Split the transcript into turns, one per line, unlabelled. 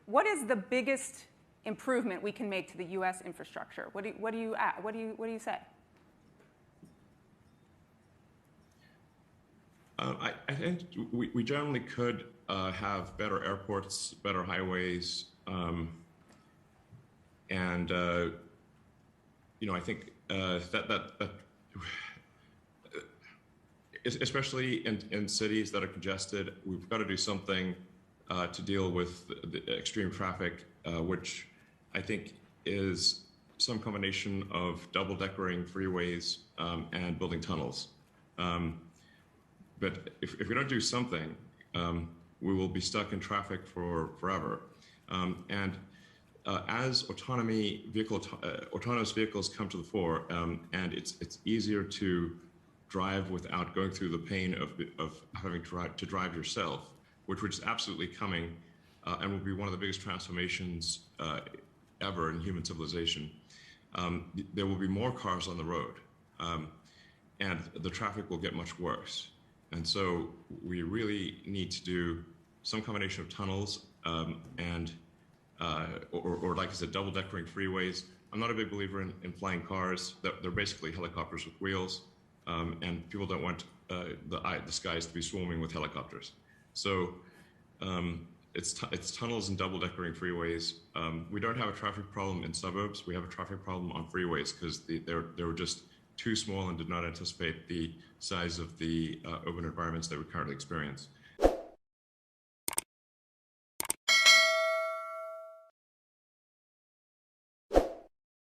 what is the biggest improvement we can make to the U.S. infrastructure? What do you say?
I think we generally could have better airports, better highways, and I think that especially in cities that are congested, we've got to do something to deal with the extreme traffic, which I think is some combination of double-deckering freeways and building tunnels. But if we don't do something, we will be stuck in traffic for forever. As autonomous vehicles come to the fore, and it's easier to drive without going through the pain of having to drive yourself, which is absolutely coming and will be one of the biggest transformations ever in human civilization. There will be more cars on the road, and the traffic will get much worse. And so we really need to do some combination of tunnels and or like I said, double-deckering freeways. I'm not a big believer in flying cars. They're basically helicopters with wheels, and people don't want the skies to be swarming with helicopters. So it's tunnels and double-deckering freeways. We don't have a traffic problem in suburbs. We have a traffic problem on freeways because they were just too small and did not anticipate the size of the urban environments that we currently experience.